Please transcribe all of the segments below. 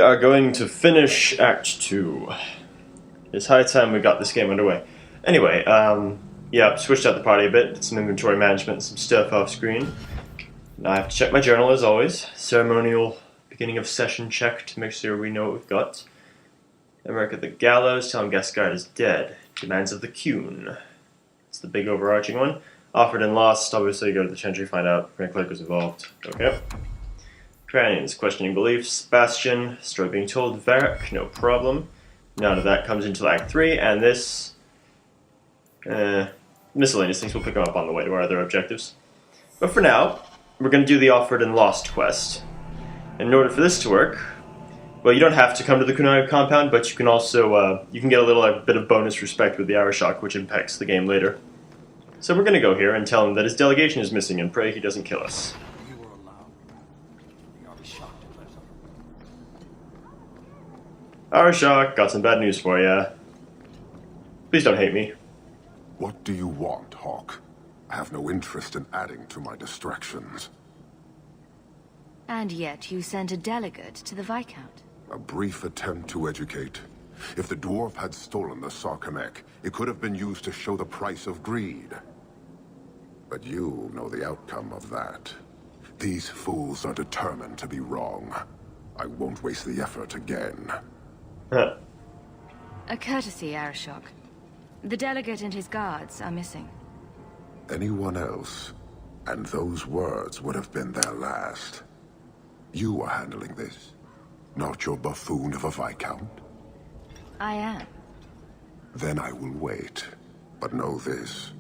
We are going to finish Act 2. It's high time we got this game underway. Anyway, yeah, switched out the party a bit, did some inventory management and some stuff off screen. Now I have to check my journal as always. Ceremonial beginning of session check to make sure we know what we've got. Emmerich at the gallows, telling guest guard is dead. Demands of the Cune. It's the big overarching one. Offered and lost, obviously go to the Chantry, find out. Grand Clerk was involved. Okay. Companions, questioning beliefs. Sebastian, story being told. Varric, no problem. None of that comes into Act 3, and this... miscellaneous things, we'll pick them up on the way to our other objectives. But for now, we're going to do the Offered and Lost quest. And in order for this to work, well, you don't have to come to the Kunai compound, but you can also, you can get a little bit of bonus respect with the Arishok, which impacts the game later. So we're going to go here and tell him that his delegation is missing and pray he doesn't kill us. Arishok, got some bad news for ya. Please don't hate me. What do you want, Hawk? I have no interest in adding to my distractions. And yet you sent a delegate to the Viscount. A brief attempt to educate. If the dwarf had stolen the Sarkamek, it could have been used to show the price of greed. But you know the outcome of that. These fools are determined to be wrong. I won't waste the effort again. A courtesy, Arishok. The delegate and his guards are missing. Anyone else, and those words would have been their last. You are handling this, not your buffoon of a Viscount. I am. Then I will wait. But know this,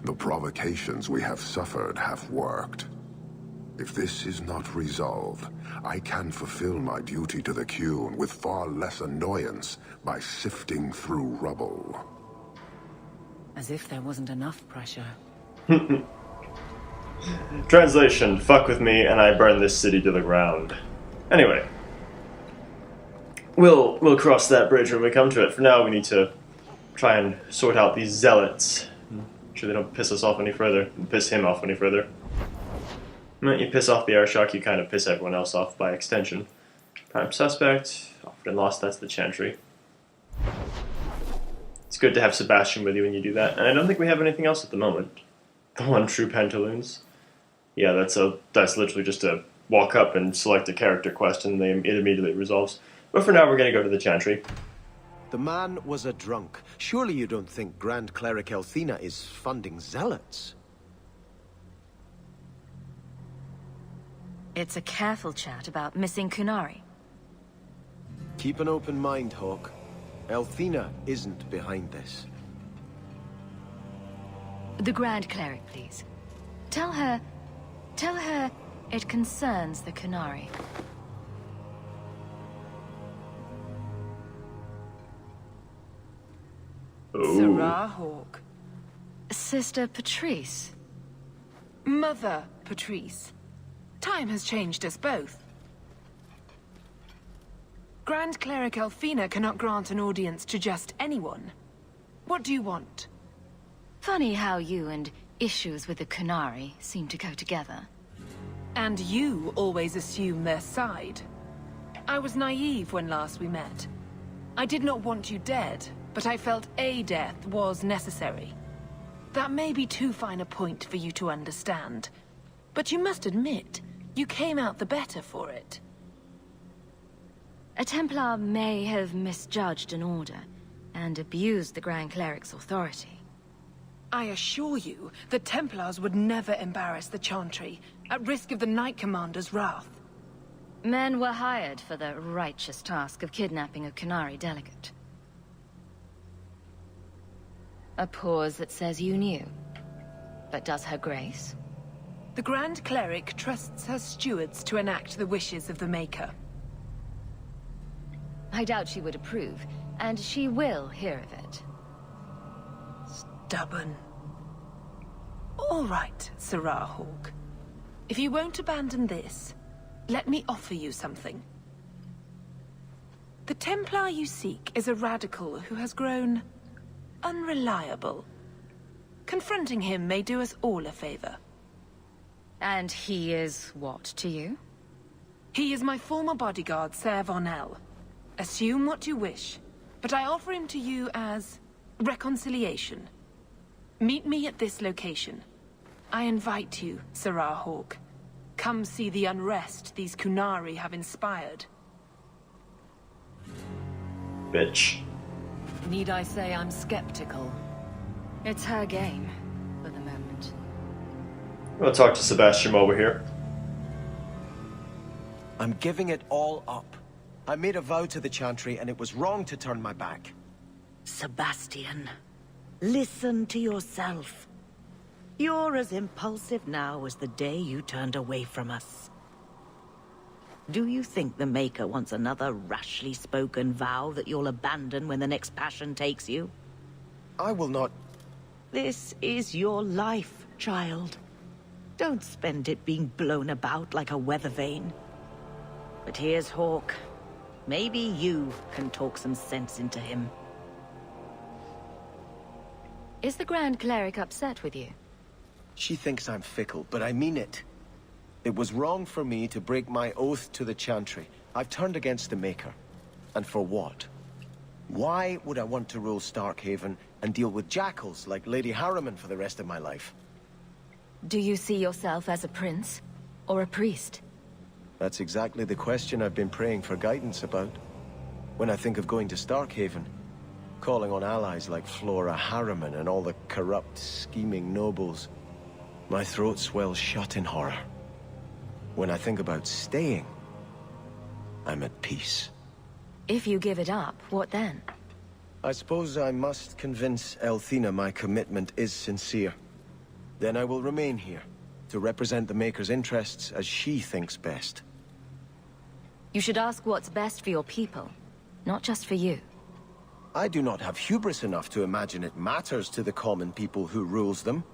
the provocations we have suffered have worked. If this is not resolved, I can fulfill my duty to the Cune with far less annoyance by sifting through rubble. As if there wasn't enough pressure. Translation, fuck with me and I burn this city to the ground. Anyway. We'll cross that bridge when we come to it. For now we need to try and sort out these zealots. Make sure they don't piss us off any further. Piss him off any further. When you piss off the Arishok, you kind of piss everyone else off by extension. Prime suspect, offered and lost, that's the Chantry. It's good to have Sebastian with you when you do that, and I don't think we have anything else at the moment. The one true pantaloons. Yeah, that's literally just a walk up and select a character quest, and it immediately resolves. But for now, we're going to go to the Chantry. The man was a drunk. Surely you don't think Grand Cleric Elthina is funding zealots? It's a careful chat about missing Kunari. Keep an open mind, Hawk. Elthina isn't behind this. The Grand Cleric, please. Tell her it concerns the Kunari. Sarah Hawk. Sister Patrice. Mother Patrice. Time has changed us both. Grand Cleric Elthina cannot grant an audience to just anyone. What do you want? Funny how you and issues with the Kunari seem to go together. And you always assume their side. I was naive when last we met. I did not want you dead, but I felt a death was necessary. That may be too fine a point for you to understand, but you must admit, you came out the better for it. A Templar may have misjudged an order and abused the Grand Cleric's authority. I assure you, the Templars would never embarrass the Chantry, at risk of the Knight Commander's wrath. Men were hired for the righteous task of kidnapping a Kunari delegate. A pause that says you knew. But does her grace? The Grand Cleric trusts her stewards to enact the wishes of the Maker. I doubt she would approve, and she will hear of it. Stubborn. All right, Sarah Hawk. If you won't abandon this, let me offer you something. The Templar you seek is a radical who has grown unreliable. Confronting him may do us all a favor. And he is what to you? He is my former bodyguard, Ser Vonel. Assume what you wish, but I offer him to you as reconciliation. Meet me at this location. I invite you, Sirrah Hawk. Come see the unrest these Kunari have inspired. Bitch. Need I say I'm skeptical? It's her game, for the moment. We'll talk to Sebastian while we're here. I'm giving it all up. I made a vow to the Chantry, and it was wrong to turn my back. Sebastian, listen to yourself. You're as impulsive now as the day you turned away from us. Do you think the Maker wants another rashly spoken vow that you'll abandon when the next passion takes you? I will not... This is your life, child. Don't spend it being blown about like a weather vane. But here's Hawk. Maybe you can talk some sense into him. Is the Grand Cleric upset with you? She thinks I'm fickle, but I mean it. It was wrong for me to break my oath to the Chantry. I've turned against the Maker. And for what? Why would I want to rule Starkhaven and deal with jackals like Lady Harriman for the rest of my life? Do you see yourself as a prince? Or a priest? That's exactly the question I've been praying for guidance about. When I think of going to Starkhaven, calling on allies like Flora Harriman and all the corrupt, scheming nobles, my throat swells shut in horror. When I think about staying, I'm at peace. If you give it up, what then? I suppose I must convince Elthina my commitment is sincere. Then I will remain here, to represent the Maker's interests as she thinks best. You should ask what's best for your people, not just for you. I do not have hubris enough to imagine it matters to the common people who rules them.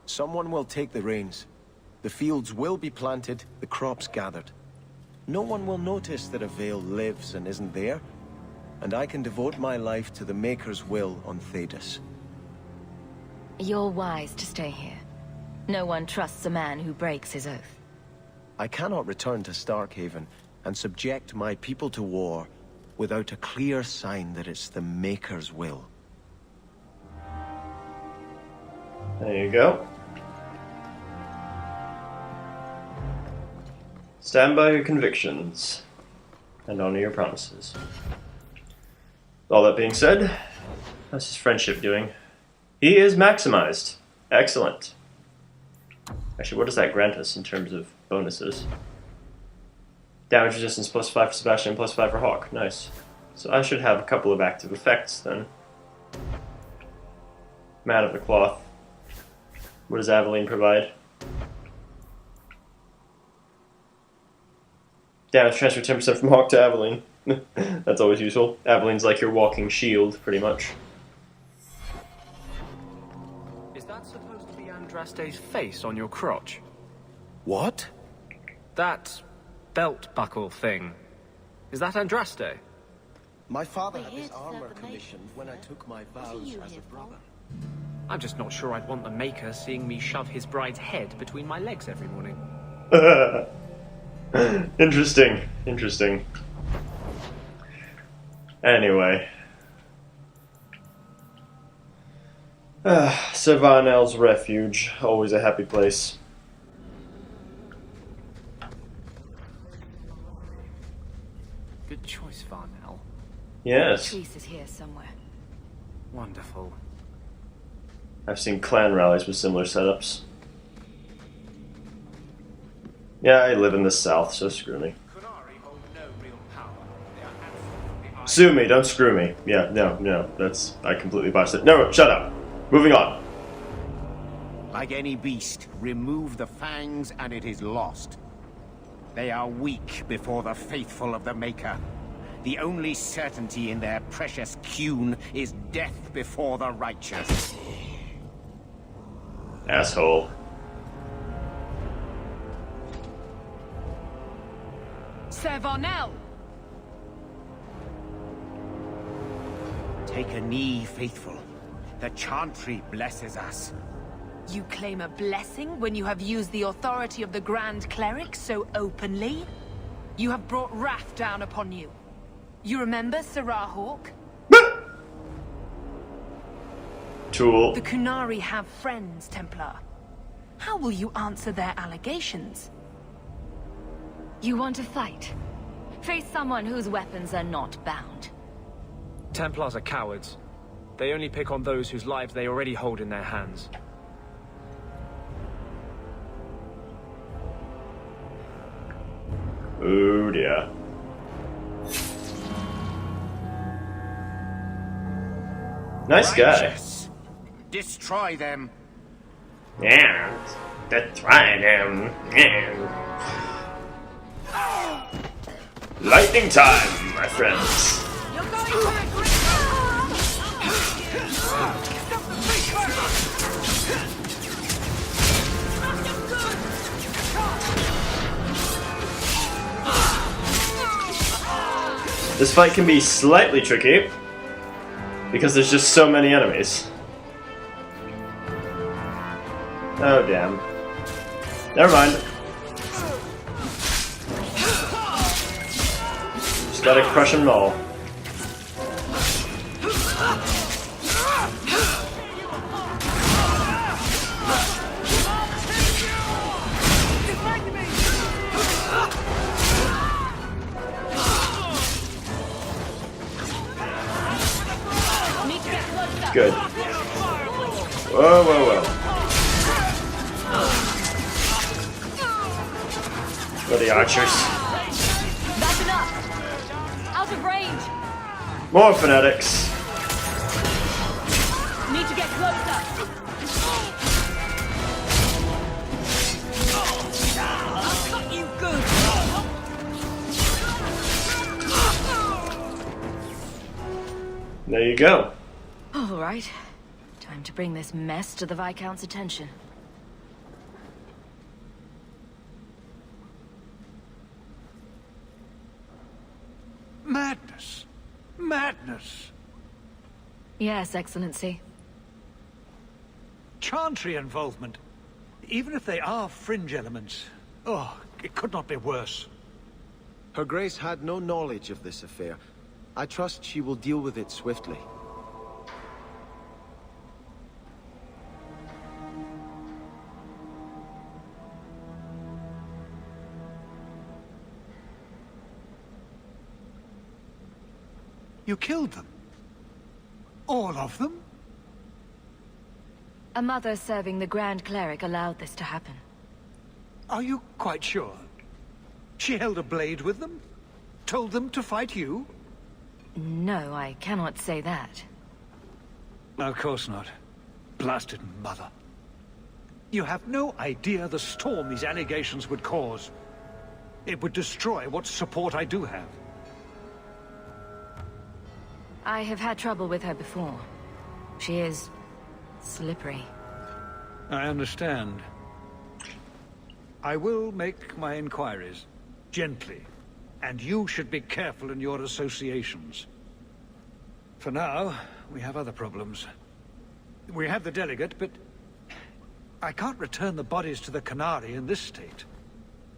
Someone will take the reins. The fields will be planted, the crops gathered. No one will notice that a Vale lives and isn't there, and I can devote my life to the Maker's will on Thedas. You're wise to stay here. No one trusts a man who breaks his oath. I cannot return to Starkhaven and subject my people to war without a clear sign that it's the Maker's will. There you go. Stand by your convictions and honor your promises. All that being said, how's his friendship doing? He is maximized. Excellent. Actually, what does that grant us in terms of bonuses? Damage resistance +5 for Sebastian, +5 for Hawk. Nice. So I should have a couple of active effects then. Man of the Cloth. What does Aveline provide? Damage transfer 10% from Hawk to Aveline. That's always useful. Aveline's like your walking shield, pretty much. Is that supposed to be Andraste's face on your crotch? What? That belt buckle thing. Is that Andraste? My father had this armor commissioned when I took my vows as a brother. I'm just not sure I'd want the Maker seeing me shove his bride's head between my legs every morning. Interesting. Interesting. Anyway. Savanel's Refuge. Always a happy place. Good choice, Varnell. Yes. Patrice is here somewhere. Wonderful. I've seen clan rallies with similar setups. Yeah, I live in the south, so screw me. Sue me, don't screw me. Yeah, no, that's... I completely botched it. No, shut up. Moving on. Like any beast, remove the fangs and it is lost. They are weak before the faithful of the Maker. The only certainty in their precious Qun is death before the righteous. Asshole. Sir Varnell! Take a knee, faithful. The Chantry blesses us. You claim a blessing when you have used the authority of the Grand Cleric so openly? You have brought wrath down upon you. You remember Sarah Hawk? Tool. The Kunari have friends, Templar. How will you answer their allegations? You want to fight? Face someone whose weapons are not bound. Templars are cowards. They only pick on those whose lives they already hold in their hands. Oh dear. Nice guy. Righteous. Destroy them. Yeah, destroy them. Yeah. Lightning time, my friends. You're going to regret. Stop the creature! This fight can be slightly tricky because there's just so many enemies. Oh damn. Never mind. Just gotta crush them all. Good. Whoa, whoa, whoa. What are the archers? That's enough! Out of range! More fanatics. Need to get closer! I'll cut you good! There you go. All right. Time to bring this mess to the Viscount's attention. Madness! Madness! Yes, Excellency. Chantry involvement. Even if they are fringe elements. Oh, it could not be worse. Her Grace had no knowledge of this affair. I trust she will deal with it swiftly. You killed them? All of them? A mother serving the Grand Cleric allowed this to happen. Are you quite sure? She held a blade with them? Told them to fight you? No, I cannot say that. Of course not. Blasted mother. You have no idea the storm these allegations would cause. It would destroy what support I do have. I have had trouble with her before. She is slippery. I understand. I will make my inquiries. Gently. And you should be careful in your associations. For now, we have other problems. We have the delegate, but I can't return the bodies to the Kunari in this state.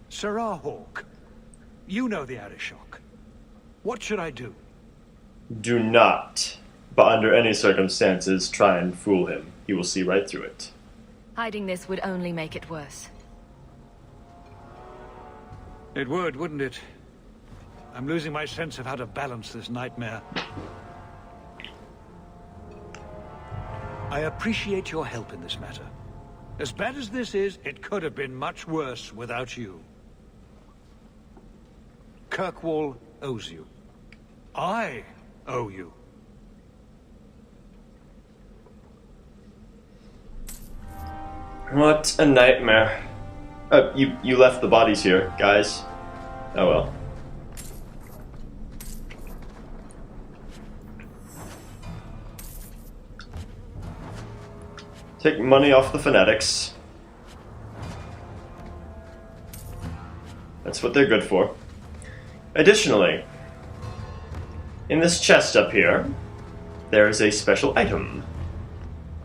Sarah Hawk, you know the Arishok. What should I do? Do not, but under any circumstances, try and fool him. He will see right through it. Hiding this would only make it worse. It would, wouldn't it? I'm losing my sense of how to balance this nightmare. I appreciate your help in this matter. As bad as this is, it could have been much worse without you. Kirkwall owes you. I owe you. What a nightmare. You left the bodies here, guys. Oh well. Take money off the fanatics. That's what they're good for. Additionally, in this chest up here, there is a special item.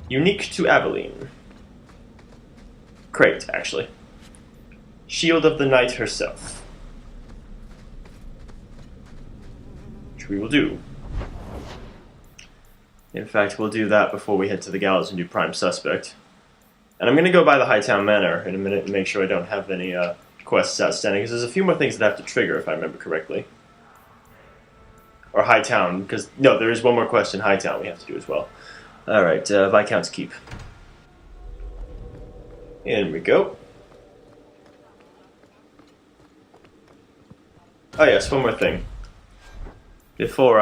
Unique to Aveline. Crate, actually. Shield of the Knight herself. which we will do. In fact, we'll do that before we head to the gallows and do Prime Suspect. And I'm going to go by the Hightown Manor in a minute and make sure I don't have any quests outstanding, because there's a few more things that have to trigger, if I remember correctly. Or Hightown, because, no, there is one more quest in Hightown we have to do as well. Alright, Viscount's Keep. In we go. Oh yes, one more thing. Before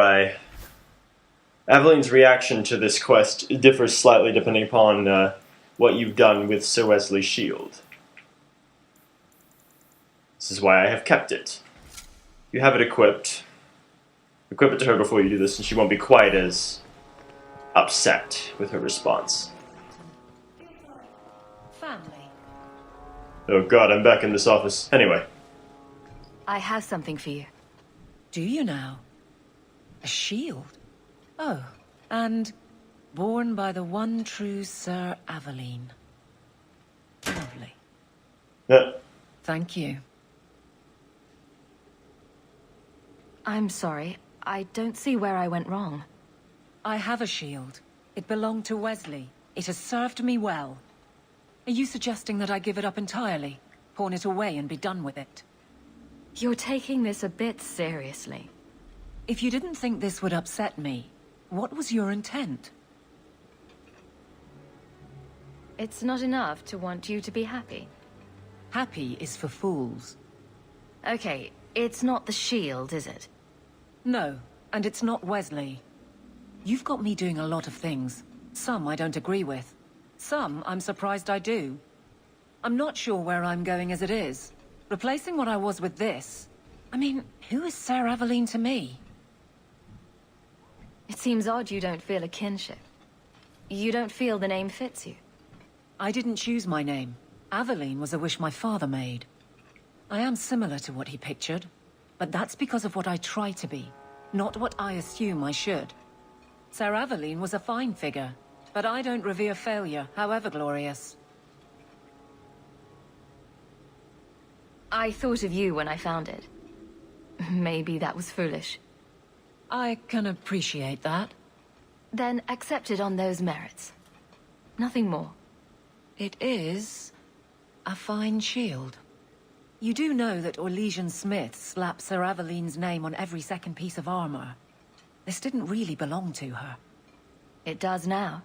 Aveline's reaction to this quest differs slightly depending upon what you've done with Sir Wesley's shield. This is why I have kept it. You have it equipped. Equip it to her before you do this, and she won't be quite as upset with her response. Family. Oh god, I'm back in this office. Anyway. I have something for you. Do you now? A shield? Oh, and born by the one true Sir Aveline. Lovely. Thank you. I'm sorry. I don't see where I went wrong. I have a shield. It belonged to Wesley. It has served me well. Are you suggesting that I give it up entirely? Pawn it away and be done with it? You're taking this a bit seriously. If you didn't think this would upset me, what was your intent? It's not enough to want you to be happy. Happy is for fools. Okay, it's not the shield, is it? No, and it's not Wesley. You've got me doing a lot of things. Some I don't agree with. Some I'm surprised I do. I'm not sure where I'm going as it is. Replacing what I was with this... I mean, who is Sir Aveline to me? It seems odd you don't feel a kinship. You don't feel the name fits you. I didn't choose my name. Aveline was a wish my father made. I am similar to what he pictured, but that's because of what I try to be, not what I assume I should. Sir Aveline was a fine figure, but I don't revere failure, however glorious. I thought of you when I found it. Maybe that was foolish. I can appreciate that. Then accept it on those merits. Nothing more. It is a fine shield. You do know that Orlesian smiths slap Sir Aveline's name on every second piece of armor. This didn't really belong to her. It does now.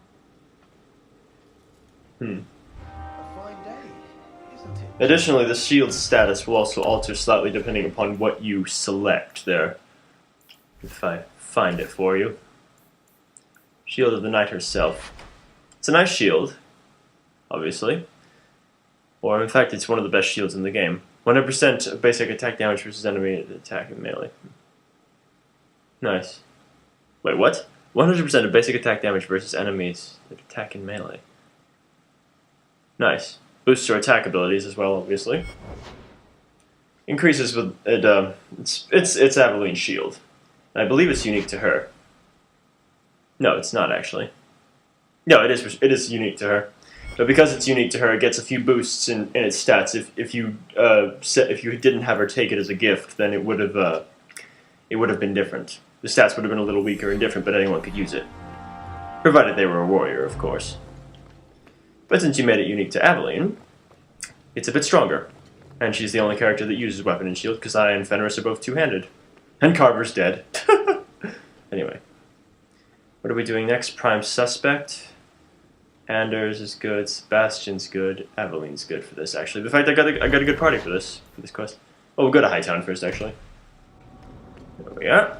Additionally, the shield's status will also alter slightly depending upon what you select there. If I find it for you. Shield of the Knight herself. It's a nice shield, obviously. Or, in fact, it's one of the best shields in the game. 100% of basic attack damage versus enemy attack and melee. Nice. Wait, what? 100% of basic attack damage versus enemies attack and melee. Nice. Boosts her attack abilities as well, obviously. Increases with it. It's Aveline's shield. And I believe it's unique to her. No, it's not actually. No, it is unique to her. But because it's unique to her, it gets a few boosts in its stats. If you didn't have her take it as a gift, then it would have been different. The stats would have been a little weaker and different, but anyone could use it, provided they were a warrior, of course. But since you made it unique to Aveline, it's a bit stronger. And she's the only character that uses weapon and shield, because I and Fenris are both two-handed. And Carver's dead. Anyway. What are we doing next? Prime Suspect. Anders is good. Sebastian's good. Aveline's good for this, actually. In fact, I got a good party for this quest. Oh, we'll go to Hightown first, actually. There we are.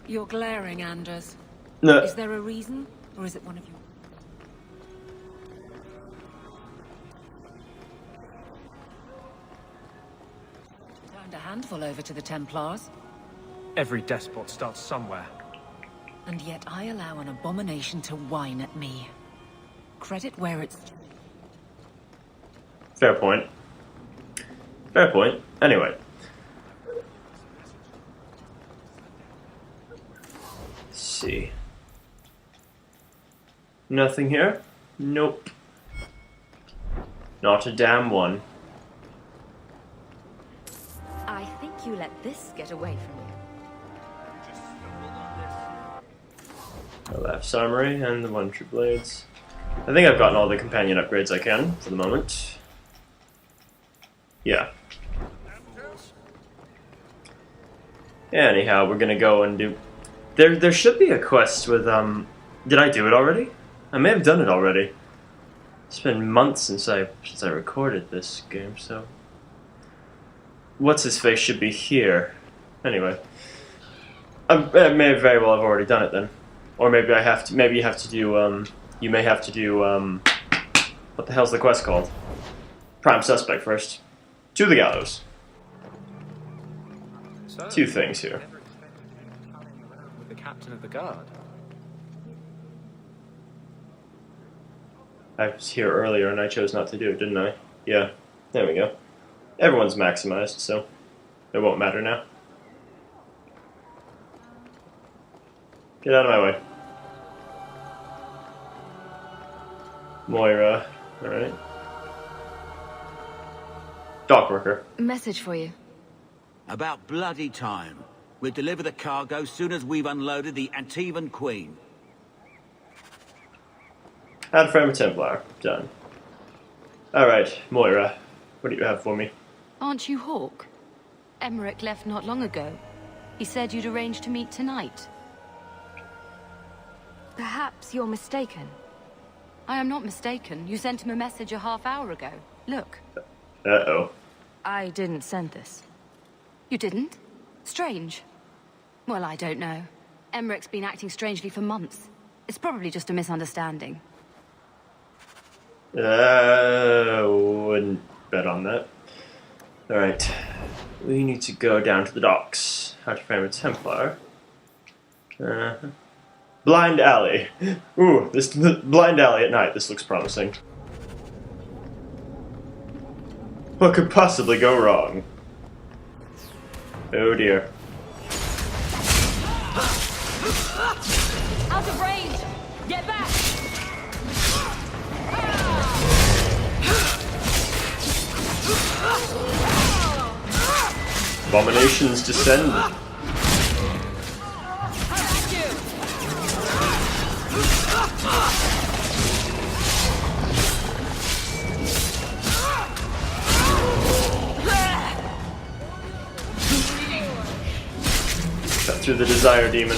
You're glaring, Anders. No. Is there a reason, or is it one of you? Turned a handful over to the Templars. Every despot starts somewhere. And yet I allow an abomination to whine at me. Credit where it's... Fair point. Fair point. Anyway. Let's see. Nothing here? Nope. Not a damn one. this get away from you? The left armory and the 1 true blades. I think I've gotten all the companion upgrades I can for the moment. Yeah. Anyhow, we're gonna go and do... There should be a quest with, Did I do it already? I may have done it already. It's been months since I recorded this game, so... What's his face should be here. Anyway. I may very well have already done it then. Or maybe I have to, maybe you have to do, you may have to do, what the hell's the quest called? Prime suspect first. To the gallows. So, 2 things here. never expected you to come anywhere with the captain of the guard. I was here earlier and I chose not to do it, didn't I? Yeah. There we go. Everyone's maximized, so it won't matter now. Get out of my way. Moira. Alright. Dock worker. Message for you. About bloody time. We'll deliver the cargo soon as we've unloaded the Antivan Queen. Add frame a Templar. Done. Alright, Moira. What do you have for me? Aren't you Hawk? Emmerich left not long ago. He said you'd arranged to meet tonight. Perhaps you're mistaken. I am not mistaken. You sent him a message a half hour ago. Look. Uh-oh. I didn't send this. You didn't? Strange. Well, I don't know. Emmerich's been acting strangely for months. It's probably just a misunderstanding. Wouldn't bet on that. Alright. We need to go down to the docks. How to frame a Templar. Blind alley. Ooh, this blind alley at night. This looks promising. What could possibly go wrong? Oh dear. Out of range! Get back! Abominations descend. Cut through the desire demon.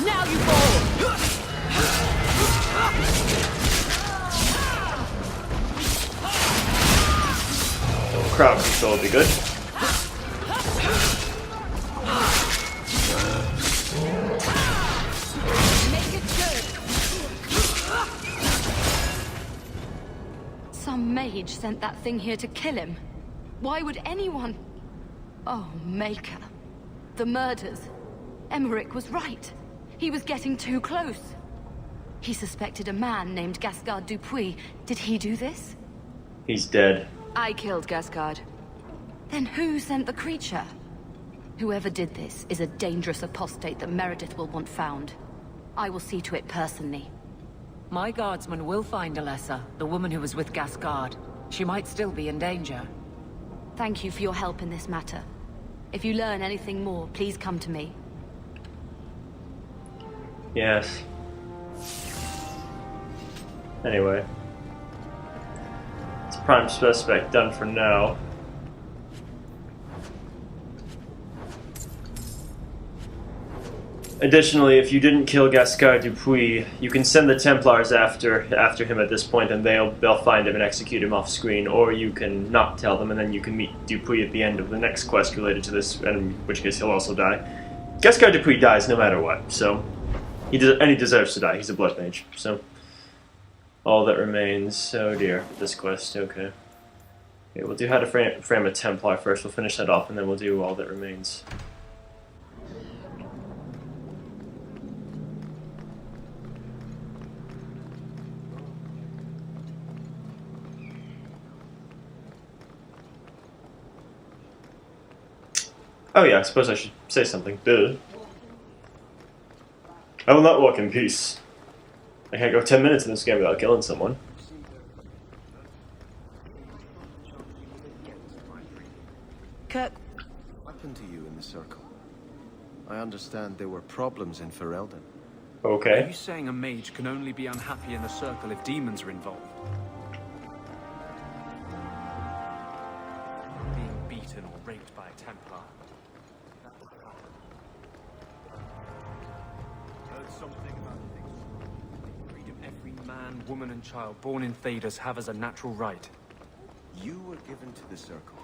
Now you fall! Crowd control would be good. Make it good! Some mage sent that thing here to kill him. Why would anyone... Oh, Maker. The murders. Emmerich was right. He was getting too close. He suspected a man named Gascard Dupuis. Did he do this? He's dead. I killed Gascard. Then who sent the creature? Whoever did this is a dangerous apostate that Meredith will want found. I will see to it personally. My guardsman will find Alessa, the woman who was with Gascard. She might still be in danger. Thank you for your help in this matter. If you learn anything more, please come to me. Yes. Anyway. It's prime suspect done for now. Additionally, if you didn't kill Gascard Dupuis, you can send the Templars after him at this point, and they'll find him and execute him off screen. Or you can not tell them, and then you can meet Dupuis at the end of the next quest related to this, in which case he'll also die. Gascard Dupuis dies no matter what, so he deserves to die. He's a blood mage, so all that remains. Oh dear, this quest. Okay, we'll do how to frame a Templar first. We'll finish that off, and then we'll do all that remains. Oh yeah, I suppose I should say something. Duh. I will not walk in peace. I can't go 10 minutes in this game without killing someone. Kirk... What happened to you in the Circle? I understand there were problems in Ferelden. Are Okay. you saying a mage can only be unhappy in the Circle if demons are involved? Being beaten or raped by a Templar. Heard something about freedom every man, woman and child born in Thedas have as a natural right. You were given to the Circle.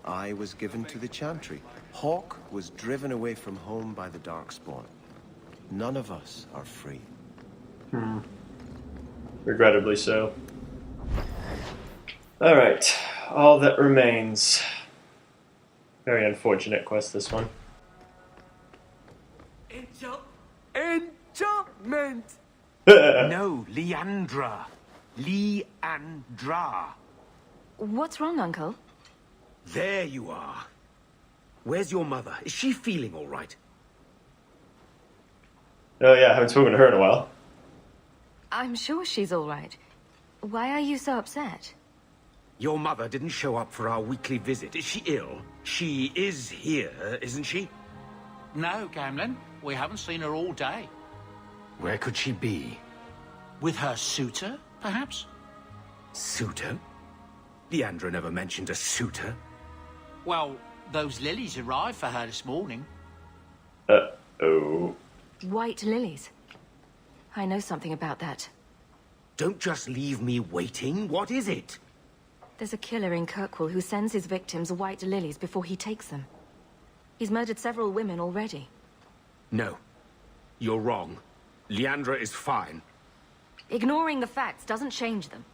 I was given to the Chantry. Hawk was driven away from home by the Darkspawn. None of us are free. Regrettably so. Alright. All that remains. Very unfortunate quest, this one. Enchantment! No, Leandra. Leandra. What's wrong, Uncle? There you are. Where's your mother? Is she feeling all right? Oh yeah, I haven't spoken to her in a while. I'm sure she's all right. Why are you so upset? Your mother didn't show up for our weekly visit. Is she ill? She is here, isn't she? No, Gamlin. We haven't seen her all day. Where could she be? With her suitor, perhaps? Suitor? Leandra never mentioned a suitor. Well, those lilies arrived for her this morning. Uh-oh. White lilies. I know something about that. Don't just leave me waiting. What is it? There's a killer in Kirkwall who sends his victims white lilies before he takes them. He's murdered several women already. No. You're wrong. Leandra is fine. Ignoring the facts doesn't change them.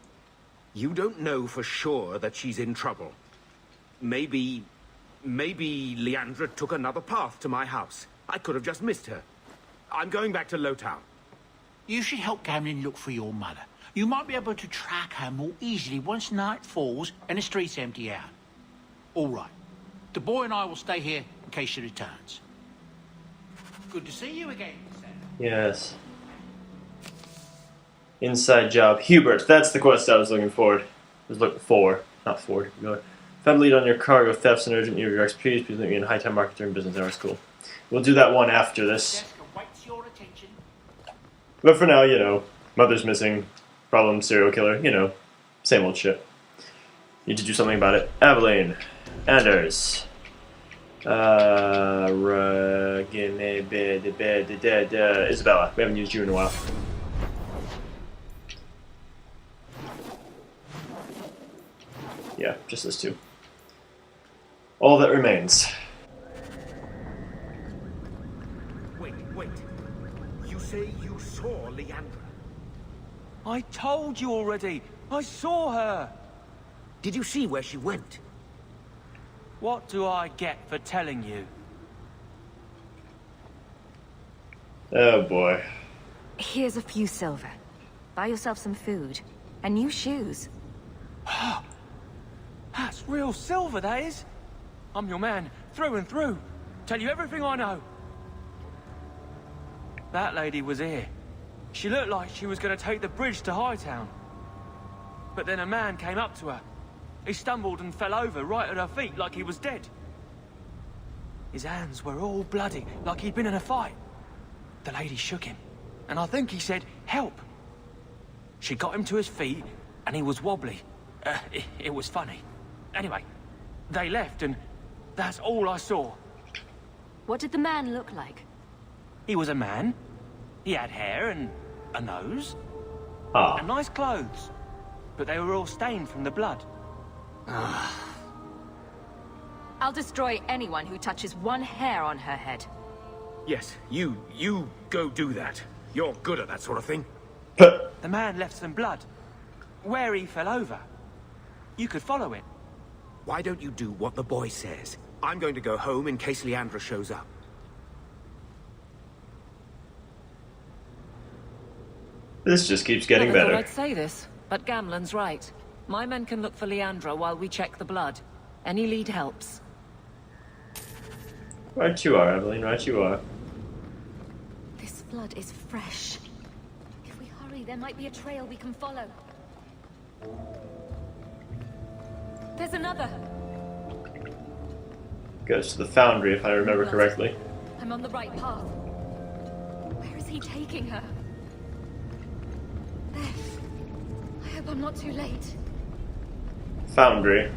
You don't know for sure that she's in trouble. Maybe Leandra took another path to my house. I could have just missed her. I'm going back to Lowtown. You should help Gamlin look for your mother. You might be able to track her more easily once night falls and the streets empty out. All right. The boy and I will stay here in case she returns. Good to see you again, Sam. Yes. Inside job. Hubert, that's the quest I was looking for. Not for. Found lead on your cargo thefts and urgent need of your expertise. Please meet me in high time market during business hours. Cool. We'll do that one after this. Your attention. But for now, you know, mother's missing, problem serial killer, you know, same old shit. Need to do something about it. Aveline. Anders. Isabella. We haven't used you in a while. Yeah, just those two. All that remains. Wait. You say you saw Leandra? I told you already. I saw her. Did you see where she went? What do I get for telling you? Oh boy. Here's a few silver. Buy yourself some food. And new shoes. That's real silver, that is. I'm your man, through and through. Tell you everything I know. That lady was here. She looked like she was going to take the bridge to Hightown. But then a man came up to her. He stumbled and fell over right at her feet like he was dead. His hands were all bloody, like he'd been in a fight. The lady shook him, and I think he said, "Help." She got him to his feet, and he was wobbly. It was funny. Anyway, they left, and that's all I saw. What did the man look like? He was a man. He had hair and a nose. Ah. And nice clothes. But they were all stained from the blood. I'll destroy anyone who touches one hair on her head. Yes, you go do that. You're good at that sort of thing. The man left some blood. Where he fell over. You could follow it. Why don't you do what the boy says? I'm going to go home in case Leandra shows up. This just keeps getting Never thought better. I'd say this, but Gamlen's right. My men can look for Leandra while we check the blood. Any lead helps. Right you are, Aveline, right you are. This blood is fresh. If we hurry, there might be a trail we can follow. There's another. Goes to the foundry, if I remember correctly. I'm on the right path. Where is he taking her? There. I hope I'm not too late. Foundry.